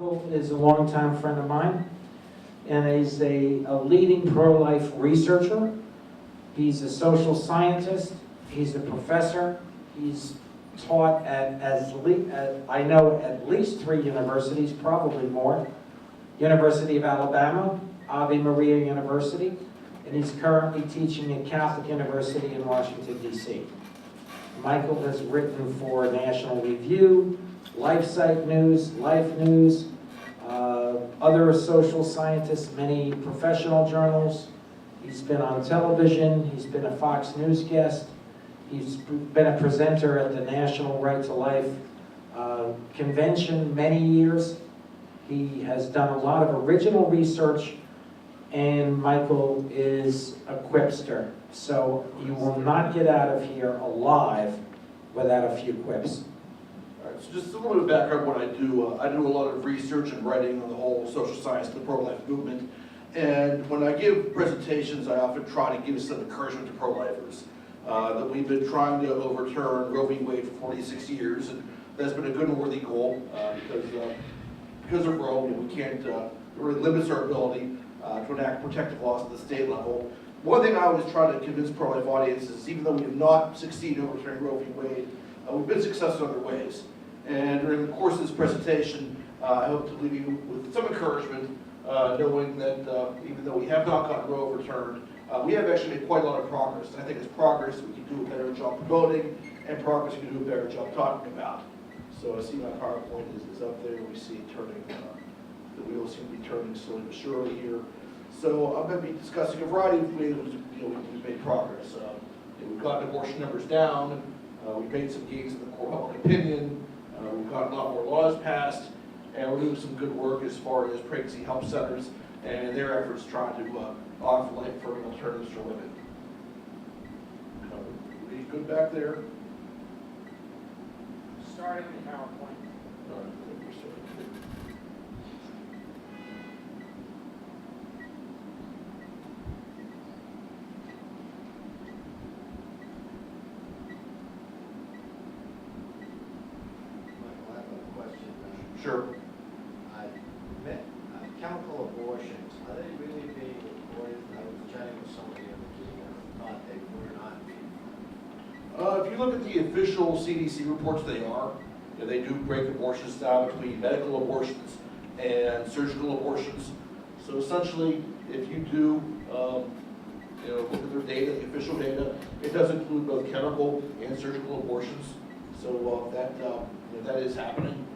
Michael is a longtime friend of mine, and he's a leading pro-life researcher. He's a social scientist. He's a professor. He's taught at, I know, at least 3 universities, probably more. University of Alabama, Ave Maria University, and he's currently teaching at Catholic University in Washington, D.C. Michael has written for National Review, LifeSite News, Life News, other social scientists, many professional journals. He's been on television. He's been a Fox News guest. He's been a presenter at the National Right to Life convention many years. He has done a lot of original research, and Michael is a quipster. So you will not get out of here alive without a few quips. All right, so just a little bit of background on what I do. I do a lot of research and writing on the whole social science and the pro-life movement. And when I give presentations, I often try to give some encouragement to pro-lifers. That we've been trying to overturn Roe v. Wade for 46 years, and that's been a good and worthy goal because of Roe. We can't, it really limits our ability to enact protective laws at the state level. One thing I always try to convince pro-life audiences is even though we have not succeeded in overturning Roe v. Wade, we've been successful in other ways. And during the course of this presentation, I hope to leave you with some encouragement, knowing that even though we have not gotten Roe overturned, we have actually made quite a lot of progress. And I think it's progress we can do a better job promoting, and progress we can do a better job talking about. So I see my PowerPoint is up there. We see it turning, the wheels seem to be turning slowly but surely here. So I'm going to be discussing a variety of ways we've made progress. We've gotten abortion numbers down. We've made some gains in the court public opinion. We've gotten a lot more laws passed. And we're doing some good work as far as pregnancy help centers and their efforts trying to offer life-affirming alternatives for women. Read good back there? Starting the PowerPoint. All right, I think we're starting. Michael, I have a question. Sure. Chemical abortions, are they really being reported? I was chatting with somebody on the team and thought they were not being. If you look at the official CDC reports, they are. They do break abortions down between medical abortions and surgical abortions. So essentially, if you do look at their data, the official data, it does include both chemical and surgical abortions. So that is happening.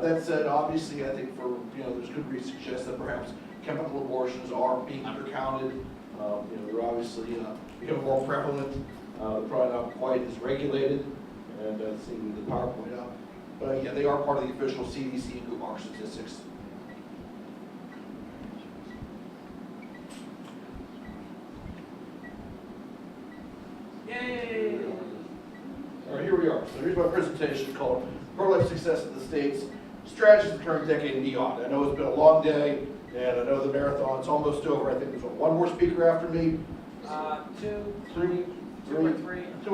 That said, obviously, I think there's good reason to suggest that perhaps chemical abortions are being undercounted. They're obviously becoming more prevalent. They're probably not quite as regulated. And see the PowerPoint up. But yeah, they are part of the official CDC and Google statistics. Yay! All right, here we are. So here's my presentation called Pro-Life Success in the States, Strategies of the Current Decade and Beyond. I know it's been a long day, and I know the marathon's almost over. I think there's one more speaker after me. Two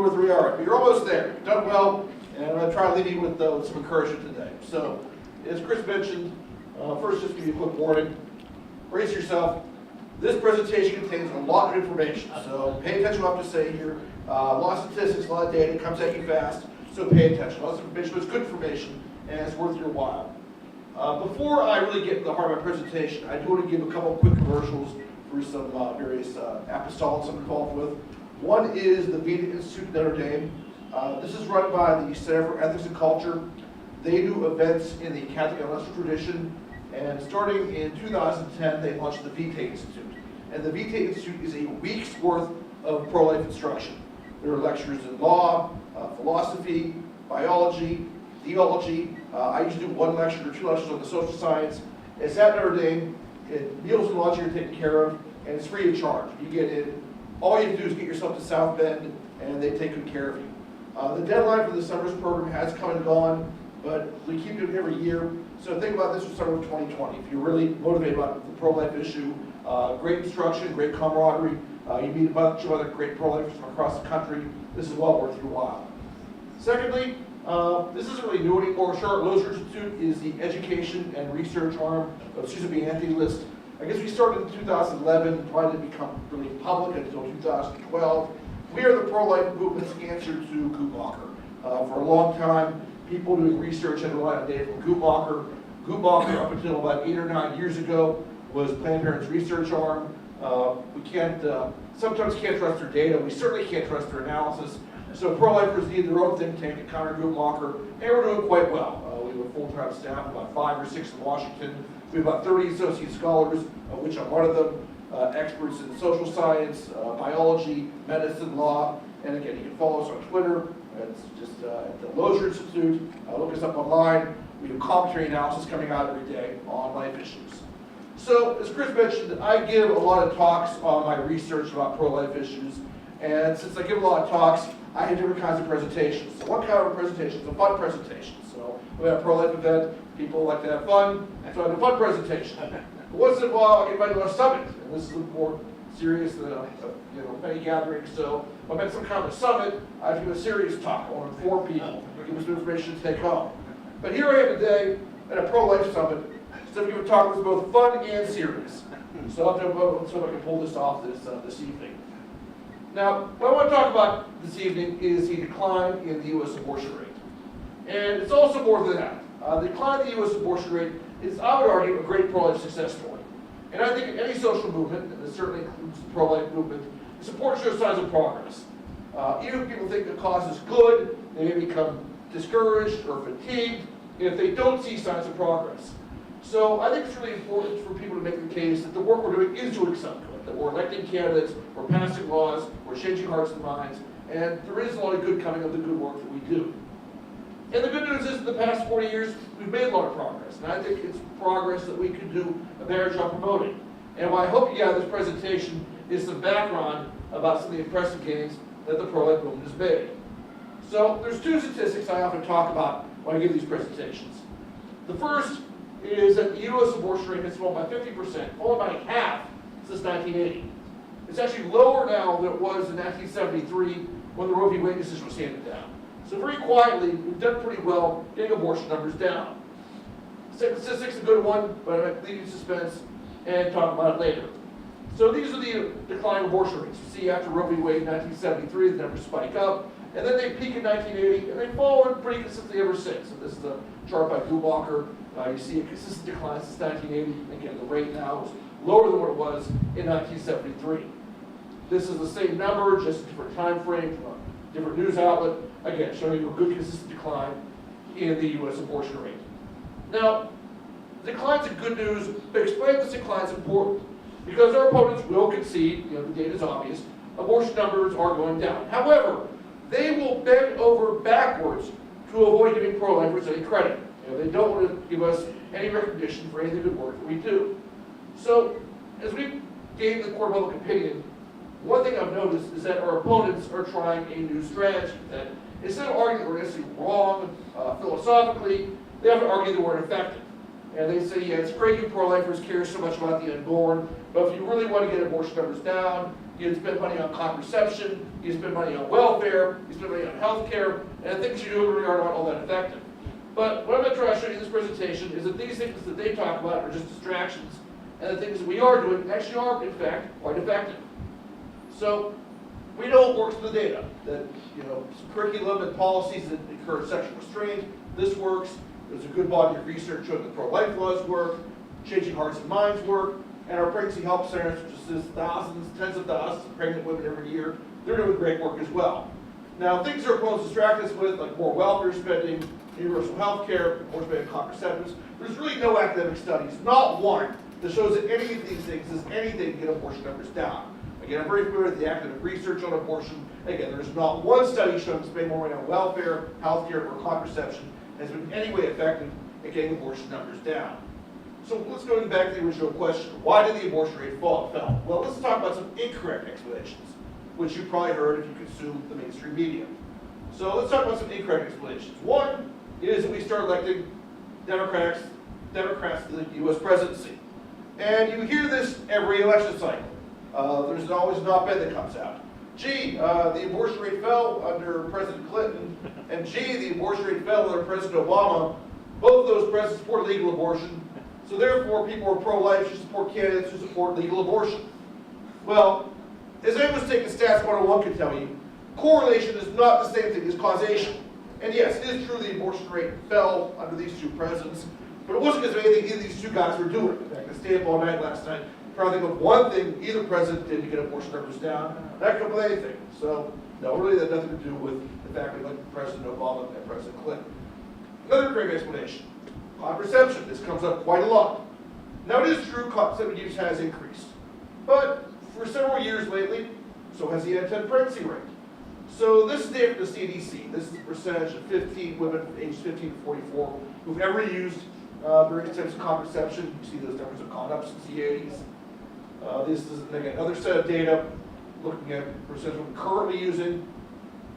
or three, all right. But you're almost there. You've done well, and I'm going to try to leave you with some encouragement today. So, as Chris mentioned, first just give you a quick warning. Brace yourself. This presentation contains a lot of information, so pay attention to what I have to say here. A lot of statistics, a lot of data, it comes at you fast, so pay attention. Lots of information, but it's good information, and it's worth your while. Before I really get to the heart of my presentation, I do want to give a couple of quick commercials for some various apostolates I'm involved with. One is the Vita Institute at Notre Dame. This is run by the Center for Ethics and Culture. They do events in the Catholic ancestral tradition, and starting in 2010, they launched the Vita Institute. And the Vita Institute is a week's worth of pro-life instruction. There are lectures in law, philosophy, biology, theology. I usually do one lecture or 2 lectures on the social science. It's at Notre Dame. Meals and lodging are taken care of, and it's free of charge. You get in. All you have to do is get yourself to South Bend, and they take good care of you. The deadline for the summer's program has come and gone, but we keep doing it every year. So think about this for summer of 2020. If you're really motivated about the pro-life issue, great instruction, great camaraderie. You meet a bunch of other great pro-lifers from across the country. This is well worth your while. Secondly, This isn't really new anymore. Charlotte Lozier Institute is the education and research arm of Susan B. Anthony List. I guess we started in 2011, probably didn't become really public until 2012. We are the pro-life movement's answer to Guttmacher. For a long time, people doing research had relied on data from Guttmacher. Guttmacher, up until about 8 or 9 years ago, was Planned Parenthood's research arm. Sometimes can't trust their data. We certainly can't trust their analysis. So pro-lifers need their own think tank to counter Guttmacher, and we're doing quite well. We have a full-time staff, about 5 or 6 in Washington. We have about 30 associate scholars, of which I'm one of them, experts in social science, biology, medicine, law, and again, you can follow us on Twitter. It's just at the Lozier Institute. Look us up online. We do commentary analysis coming out every day on life issues. So, as Chris mentioned, I give a lot of talks on my research about pro-life issues, and since I give a lot of talks, I have different kinds of presentations. So one kind of presentation is a fun presentation. So we have a pro-life event, people like to have fun, so I have a fun presentation. But once in a while, I get invited to a summit, and this is a more serious than many gatherings. So if I'm at some kind of a summit, I have to give a serious talk. I want to inform people, give them some information to take home. But here I am today at a pro-life summit, so I'm giving a talk that's both fun and serious. So I'll have to see if I can pull this off this evening. Now, what I want to talk about this evening is the decline in the U.S. abortion rate. And it's also more than that. The decline in the U.S. abortion rate is, I would argue, a great pro-life success story. And I think any social movement, and this certainly includes the pro-life movement, support shows signs of progress. Even if people think the cause is good, they may become discouraged or fatigued if they don't see signs of progress. So I think it's really important for people to make the case that the work we're doing is doing some good, that we're electing candidates, we're passing laws, we're changing hearts and minds, and there is a lot of good coming of the good work that we do. And the good news is, in the past 40 years, we've made a lot of progress, and I think it's progress that we could do a better job promoting. And what I hope you get out of this presentation is some background about some of the impressive gains that the pro-life movement has made. So there's 2 statistics I often talk about when I give these presentations. The first is that the U.S. abortion rate has fallen by 50%, fallen by half since 1980. It's actually lower now than it was in 1973 when the Roe v. Wade decision was handed down. So very quietly, we've done pretty well getting abortion numbers down. Statistics is a good one, but I'm leaving in suspense and talk about it later. So these are the decline abortion rates. You see after Roe v. Wade in 1973, the numbers spike up, and then they peak in 1980, and they've fallen pretty consistently ever since. So this is a chart by Guttmacher. You see a consistent decline since 1980. Again, the rate now is lower than what it was in 1973. This is the same number, just a different time frame from a different news outlet. Again, showing you a good consistent decline in the U.S. abortion rate. Now, declines are good news, but explaining this decline is important because our opponents will concede, the data is obvious, abortion numbers are going down. However, they will bend over backwards to avoid giving pro-lifers any credit. They don't want to give us any recognition for any of the good work that we do. So, as we gain the court of public opinion, one thing I've noticed is that our opponents are trying a new strategy, that instead of arguing that we're necessarily wrong philosophically, they have to argue that we're ineffective. And they say, yeah, it's great you pro-lifers care so much about the unborn, but if you really want to get abortion numbers down, you spend money on contraception, you spend money on welfare, you spend money on health care, and the things you do really are not all that effective. But what I'm going to try to show you in this presentation is that these things that they talk about are just distractions, and the things that we are doing actually are, in fact, quite effective. So, we know it works with the data, that, some curriculum and policies that encourage sexual restraint, this works. There's a good body of research showing that pro-life laws work, changing hearts and minds work, and our pregnancy help centers, which assists thousands, tens of thousands of pregnant women every year, they're doing great work as well. Now, things our opponents distract us with, like more welfare spending, universal health care, more spending on contraceptives, there's really no academic studies, not one, that shows that any of these things does anything to get abortion numbers down. Again, I'm very familiar with the academic research on abortion. Again, there's not one study showing spending more money on welfare, health care, or contraception has been in any way effective at getting abortion numbers down. So let's go back to the original question. Why did the abortion rate fell? Well, let's talk about some incorrect explanations, which you probably heard if you consume the mainstream media. So let's talk about some incorrect explanations. One is that we start electing Democrats to the U.S. presidency. And you hear this every election cycle. There's always an op-ed that comes out. Gee, the abortion rate fell under President Clinton, and G, the abortion rate fell under President Obama. Both of those presidents support legal abortion, so therefore people who are pro-life should support candidates who support legal abortion. Well, as anyone who's taken Stats 101 can tell you, correlation is not the same thing as causation. And yes, it is true the abortion rate fell under these two presidents, but it wasn't because of anything either of these two guys were doing. In fact, I stayed up all night last night trying to think of one thing either president did to get abortion numbers down. That could be anything. So, no, really that had nothing to do with the fact we elected President Obama and President Clinton. Another great explanation, contraception. This comes up quite a lot. Now it is true contraceptive use has increased, but for several years lately, so has the unintended pregnancy rate. So this is data from the CDC. This is the percentage of women aged 15 to 44 who've ever used various types of contraception. You see those numbers have gone up since the 80s. This is, again, another set of data looking at percentage of currently using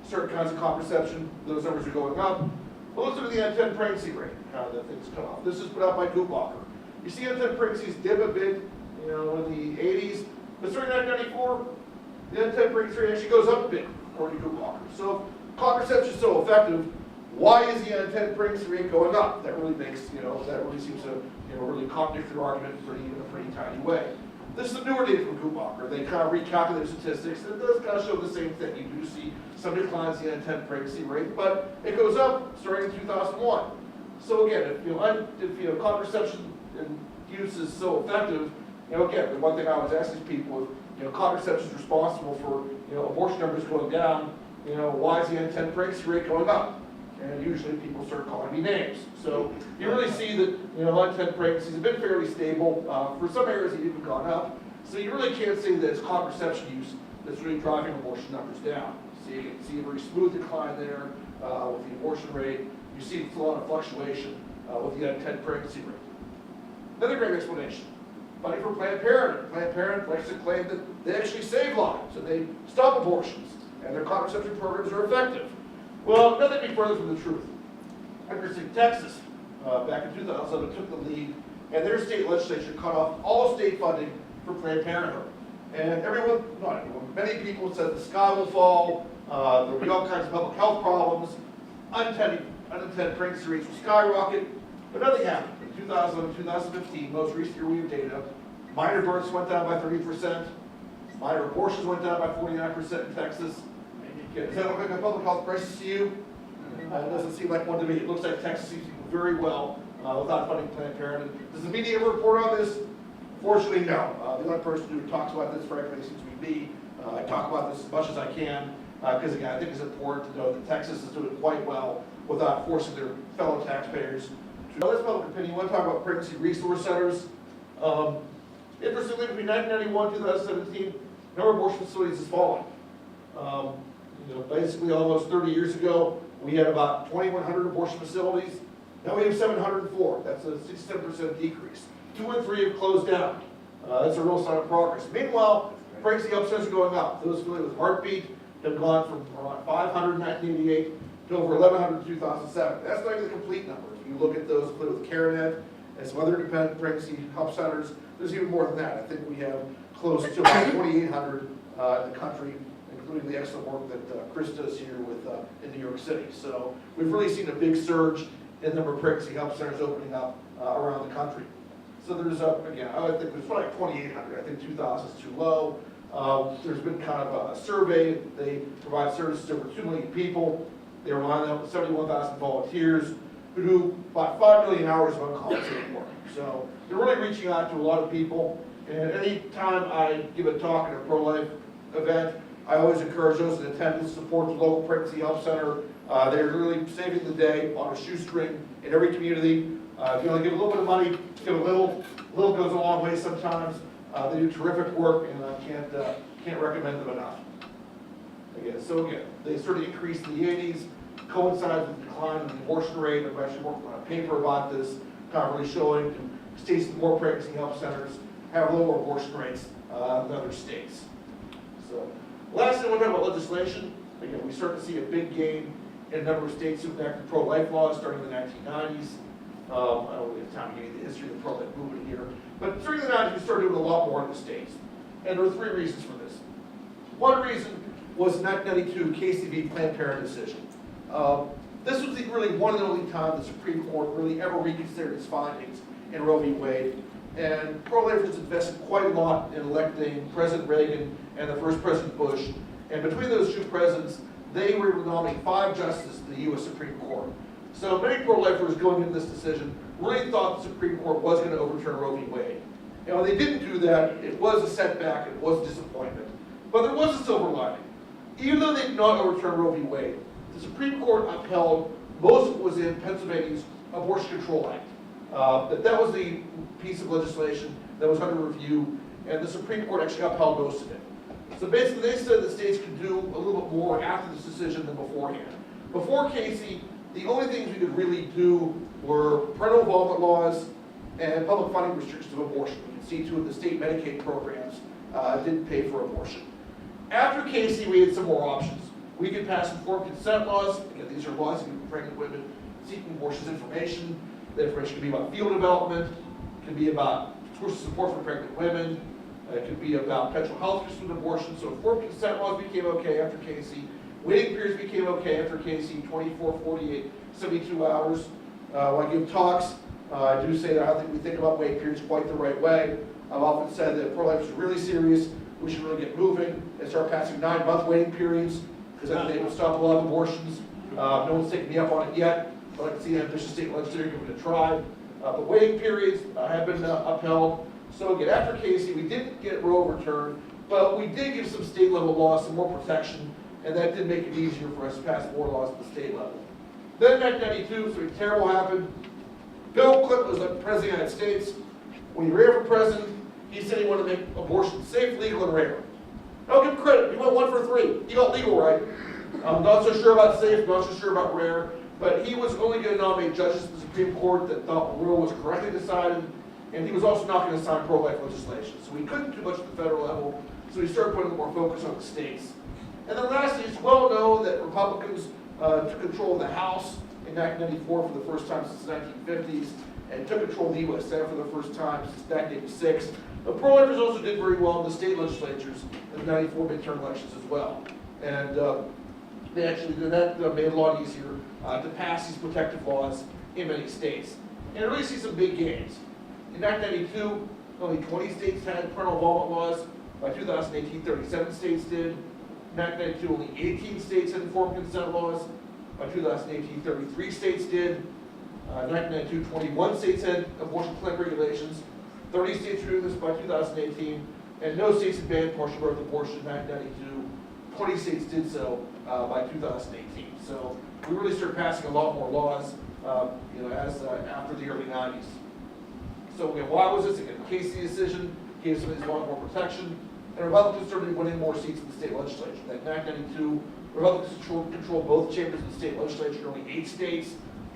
certain kinds of contraception. Those numbers are going up. But let's look at the unintended pregnancy rate, how that thing's come off. This is put out by Guttmacher. You see unintended pregnancies dip a bit, in the 80s, but starting in 1994, the unintended pregnancy rate actually goes up a bit, according to Guttmacher. So if contraception is so effective, why is the unintended pregnancy rate going up? That really makes, that really seems to, really contradict their argument in a pretty tiny way. This is the newer data from Guttmacher. They kind of recalculate statistics, and it does kind of show the same thing. You do see some declines in the unintended pregnancy rate, but it goes up starting in 2001. So again, if contraception and use is so effective, again, the one thing I always ask these people is, contraception is responsible for abortion numbers going down. Why is the unintended pregnancy rate going up? And usually people start calling me names. So you really see that unintended pregnancies have been fairly stable. For some areas, they've even gone up. So you really can't say that it's contraception use that's really driving abortion numbers down. So you can see a very smooth decline there with the abortion rate. You see a lot of fluctuation with the unintended pregnancy rate. Another great explanation. Money for Planned Parenthood. Planned Parenthood likes to claim that they actually save lives and they stop abortions and their contraception programs are effective. Well, nothing be further from the truth. Interesting, Texas, back in 2007, took the lead, and their state legislature cut off all state funding for Planned Parenthood. And everyone, not everyone, many people said the sky will fall, there'll be all kinds of public health problems, unintended pregnancy rates will skyrocket, but nothing happened. In 2015, most recent year we have data, minor births went down by 30%, minor abortions went down by 49% in Texas. Does that look like a public health crisis to you? It doesn't seem like one to me. It looks like Texas seems to do very well without funding Planned Parenthood. Does the media ever report on this? Fortunately, no. The only person who talks about this, frankly, seems to be me. I talk about this as much as I can because, again, I think it's important to know that Texas is doing quite well without forcing their fellow taxpayers. Now, that's public opinion. I want to talk about pregnancy resource centers. Interestingly, between 1991 and 2017, the number of abortion facilities has fallen. Basically almost 30 years ago, we had about 2,100 abortion facilities. Now we have 704. That's a 67% decrease. 2 and 3 have closed down. That's a real sign of progress. Meanwhile, pregnancy help centers are going up. Those affiliated with Heartbeat have gone from around 500 in 1988 to over 1,100 in 2007. That's not even the complete number. If you look at those affiliated with CareNet and some other independent pregnancy help centers, there's even more than that. I think we have close to about 2,800 in the country, including the excellent work that Chris does here in New York City. So we've really seen a big surge in the number of pregnancy help centers opening up around the country. So there's, again, I think there's probably like 2,800. I think 2,000 is too low. There's been kind of a survey. They provide services to over 2 million people. They rely on 71,000 volunteers who do about 5 million hours of uncompensated work. So they're really reaching out to a lot of people. And any time I give a talk at a pro-life event, I always encourage those in attendance to support the local pregnancy help center. They're really saving the day on a shoestring in every community. If you only give a little bit of money, give a little goes a long way sometimes. They do terrific work, and I can't recommend them enough. Again, they sort of increased in the 80s, coincided with the decline in the abortion rate. I've actually worked on a paper about this, kind of really showing states with more pregnancy help centers have lower abortion rates than other states. So, last thing I want to talk about legislation. Again, we start to see a big gain in a number of states who enacted pro-life laws starting in the 1990s. I don't really have time to give you the history of the pro-life movement here. But during the 90s, we started doing a lot more in the states. And there were 3 reasons for this. One reason was the 1992 KCV Planned Parenthood decision. This was really one and only time the Supreme Court really ever reconsidered its findings in Roe v. Wade. And pro-lifers invested quite a lot in electing President Reagan and the first President Bush. And between those two presidents, they were able to nominate 5 justices to the U.S. Supreme Court. So many pro-lifers going into this decision really thought the Supreme Court was going to overturn Roe v. Wade. And when they didn't do that, it was a setback, it was a disappointment. But there was a silver lining. Even though they did not overturn Roe v. Wade, the Supreme Court upheld most of what was in Pennsylvania's Abortion Control Act. That was the piece of legislation that was under review, and the Supreme Court actually upheld most of it. So basically, they said that states could do a little bit more after this decision than beforehand. Before Casey, the only things we could really do were parental involvement laws and public funding restrictions of abortion. You can see two of the state Medicaid programs didn't pay for abortion. After Casey, we had some more options. We could pass informed consent laws. Again, these are laws that give pregnant women seeking abortions information. The information could be about field development, it could be about social support for pregnant women, it could be about potential health risks with abortion. So informed consent laws became okay after Casey. Waiting periods became okay after Casey, 24, 48, 72 hours. When I give talks, I do say that I don't think we think about waiting periods quite the right way. I've often said that pro-life is really serious. We should really get moving and start passing 9-month waiting periods, because I think they will stop a lot of abortions. No one's taken me up on it yet, but I can see an ambitious state legislature giving it a try. But waiting periods have been upheld. So again, after Casey, we didn't get Roe overturned, but we did give some state level laws some more protection, and that did make it easier for us to pass more laws at the state level. Then in 1992, something terrible happened. Bill Clinton was the president of the United States. When he ran for president, he said he wanted to make abortion safe, legal, and rare. I'll give him credit. He went 1 for 3. He got legal right. I'm not so sure about safe, not so sure about rare, but he was only going to nominate judges to the Supreme Court that thought Roe was correctly decided, and he was also not going to sign pro-life legislation. So we couldn't do much at the federal level, so we started putting more focus on the states. And then lastly, it's well known that Republicans took control of the House in 1994 for the first time since the 1950s, and took control of the U.S. Senate for the first time since 1986. But pro-lifers also did very well in the state legislatures in the 94 midterm elections as well. And they actually did that, made it a lot easier to pass these protective laws in many states. And I really see some big gains. In 1992, only 20 states had parental involvement laws. By 2018, 37 states did. In 1992, only 18 states had informed consent laws. By 2018, 33 states did. In 1992, 21 states had abortion clinic regulations. 30 states were doing this by 2018, and no states had banned partial birth abortion in 1992. 20 states did so by 2018. So we really started passing a lot more laws, after the early 90s. So again, why was this? Again, the Casey decision gave some of these laws more protection, and Republicans started winning more seats in the state legislature. In 1992, Republicans controlled both chambers of the state legislature in only 8 states.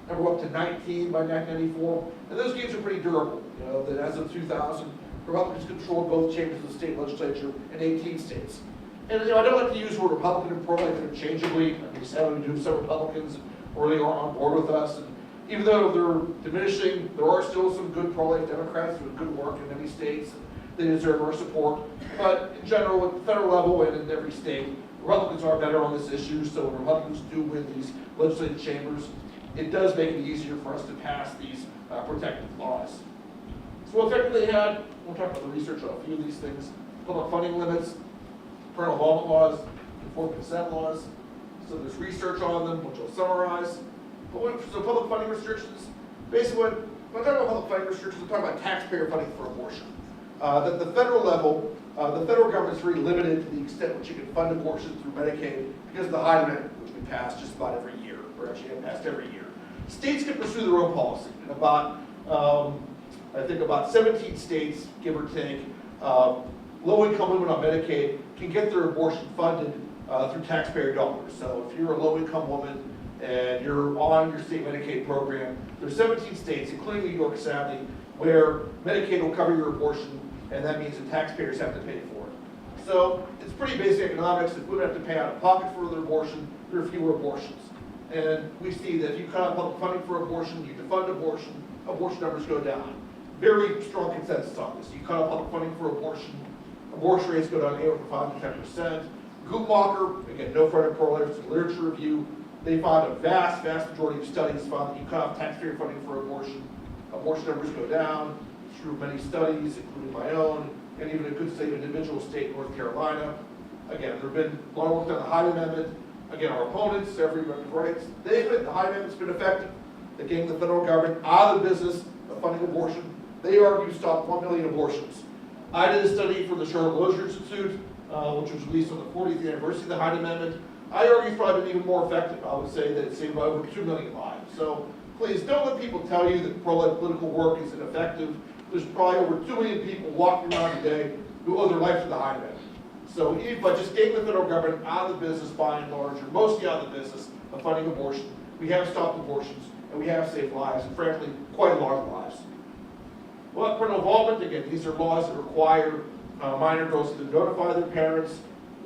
And we're up to 19 by 1994, and those gains are pretty durable. That as of 2000, Republicans controlled both chambers of the state legislature in 18 states. And I don't like to use the word Republican and pro-life interchangeably. We sadly do some Republicans really aren't on board with us. And even though they're diminishing, there are still some good pro-life Democrats doing good work in many states. They deserve our support. But in general, at the federal level and in every state, Republicans are better on this issue. So when Republicans do win these legislative chambers, it does make it easier for us to pass these protective laws. So we'll technically we'll talk about the research on a few of these things. Public funding limits, parental involvement laws, informed consent laws. So there's research on them, which I'll summarize. So public funding restrictions, basically when I talk about public funding restrictions, I'm talking about taxpayer funding for abortion. At the federal level, the federal government is very limited to the extent which you can fund abortion through Medicaid because of the Hyde Amendment, which we pass just about every year, or actually have passed every year. States can pursue their own policy. And I think about 17 states, give or take, low-income women on Medicaid can get their abortion funded through taxpayer dollars. So if you're a low-income woman and you're on your state Medicaid program, there's 17 states, including New York, sadly, where Medicaid will cover your abortion, and that means the taxpayers have to pay for it. So it's pretty basic economics. If women have to pay out of pocket for their abortion, there are fewer abortions. And we see that if you cut out public funding for abortion, you defund abortion, abortion numbers go down. Very strong consensus on this. You cut out public funding for abortion rates go down anywhere from 5 to 10%. Guttmacher, again, no further pro-life, literature review, They found a vast majority of studies found that you cut off taxpayer funding for abortion numbers go down through many studies, including my own, and even a good state individual state, North Carolina. Again, there have been a lot of work on the Hyde Amendment. Again, our opponents, every rights, the Hyde Amendment's been effective. They gave the federal government out of the business of funding abortion. They argue stopped 1 million abortions. I did a study for the Charlotte Lozier Institute, which was released on the 40th anniversary of the Hyde Amendment. I argue it's probably been even more effective. I would say that it saved over 2 million lives. So please don't let people tell you that pro-life political work is ineffective. There's probably over 2 million people walking around today who owe their life to the Hyde Amendment. So even by just getting the federal government out of the business by and large, or mostly out of the business of funding abortion, we have stopped abortions and we have saved lives, and frankly, quite a lot of lives. Well, parental involvement, again, these are laws that require minor girls to notify their parents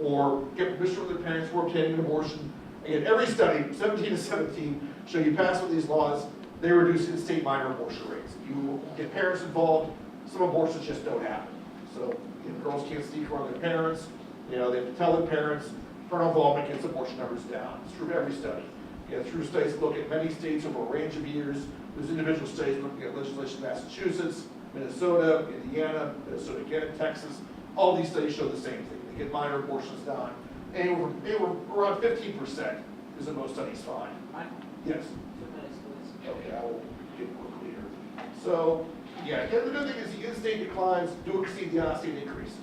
or get permission from their parents for obtaining an abortion. Again, every study, 17 to 17, show you pass with these laws, they reduce in-state minor abortion rates. You get parents involved, some abortions just don't happen. So girls can't sneak around their parents, they have to tell their parents. Parental involvement gets abortion numbers down. It's true of every study. Through studies that look at many states over a range of years. There's individual studies looking at legislation in Massachusetts, Minnesota, Indiana, Minnesota again, Texas. All these studies show the same thing. They get minor abortions down. And around 15% is what most studies find. Yes? 2 minutes, please. Okay, I will get quickly here. So, yeah, the good thing is the in-state declines do exceed the out-of-state increases.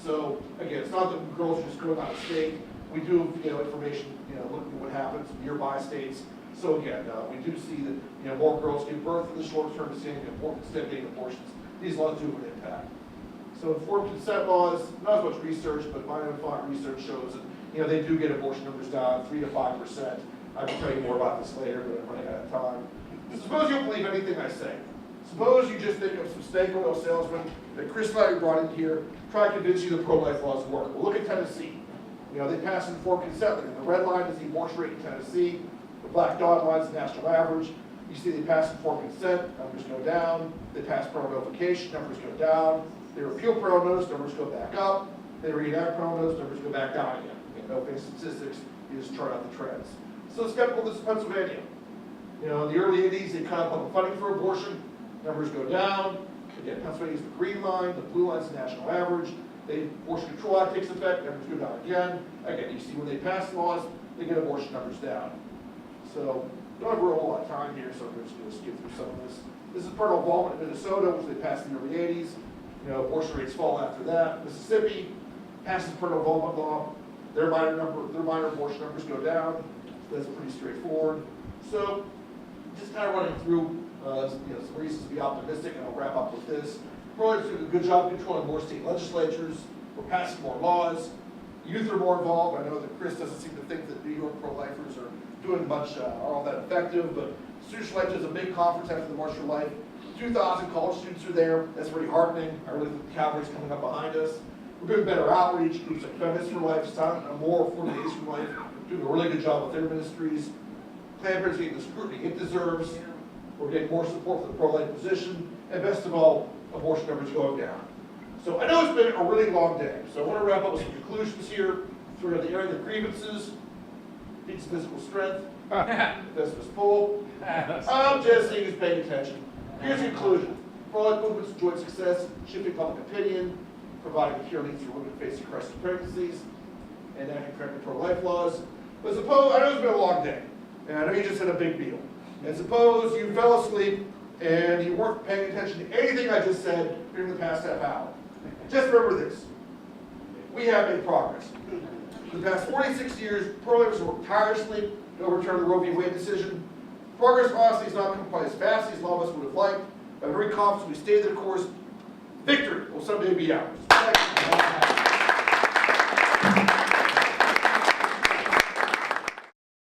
So, again, it's not that girls are just going out of state. We do have, information, looking at what happens in nearby states. So again, we do see that, more girls give birth in the short term instead of getting abortions. These laws do have an impact. So informed consent laws, not as much research, but my own thought research shows that, they do get abortion numbers down 3 to 5%. I can tell you more about this later, but I'm running out of time. Suppose you don't believe anything I say. Suppose you just think of some snake oil salesman that Chris and I brought in here, try to convince you that pro-life laws work. Well, look at Tennessee. They pass informed consent. The red line is the abortion rate in Tennessee. The black dot line is the national average. You see they pass informed consent, numbers go down. They pass parental notification, numbers go down. They repeal parental notice, numbers go back up. They reenact parental notice, numbers go back down again. No basic statistics, you just chart out the trends. So skeptical, this is Pennsylvania. In the early 80s, they cut public funding for abortion, numbers go down. Again, Pennsylvania is the green line, the blue line is the national average. The Abortion Control Act takes effect, numbers go down again. Again, you see when they pass laws, they get abortion numbers down. So, don't have a whole lot of time here, so I'm just going to skip through some of this. This is parental involvement in Minnesota, which they passed in the early 80s. Abortion rates fall after that. Mississippi passes parental involvement law. Their minor abortion numbers go down. That's pretty straightforward. So, just kind of running through some reasons to be optimistic, and I'll wrap up with this. Pro-lifers doing a good job controlling more state legislatures. We're passing more laws. Youth are more involved. I know that Chris doesn't seem to think that New York pro-lifers are doing much, are all that effective, but Students Life does a big conference after the March for Life. 2,000 college students are there. That's very heartening. I really think the cavalry's coming up behind us. We're doing better outreach. Groups like Feminists for Life, more 40 Days for Life, doing a really good job with their ministries. Planned Parenthood's getting the scrutiny it deserves. We're getting more support for the pro-life position. And best of all, abortion numbers going down. So I know it's been a really long day. So I want to wrap up with some conclusions here. So we're going to air the grievances, needs physical strength, this was full. I'm just saying who's paying attention. Here's the conclusion. Pro-life movements enjoyed success, shifting public opinion, providing care needs for women facing crisis pregnancies, and acting correctly pro-life laws. But suppose, I know it's been a long day, and I know you just had a big meal. And suppose you fell asleep and you weren't paying attention to anything I just said during the past half hour. Just remember this. We have made progress. For the past 46 years, pro-lifers worked tirelessly to overturn the Roe v. Wade decision. Progress, honestly, has not come quite as fast as a lot of us would have liked. I'm very confident we stayed the course. Victory will someday be ours. Thank you.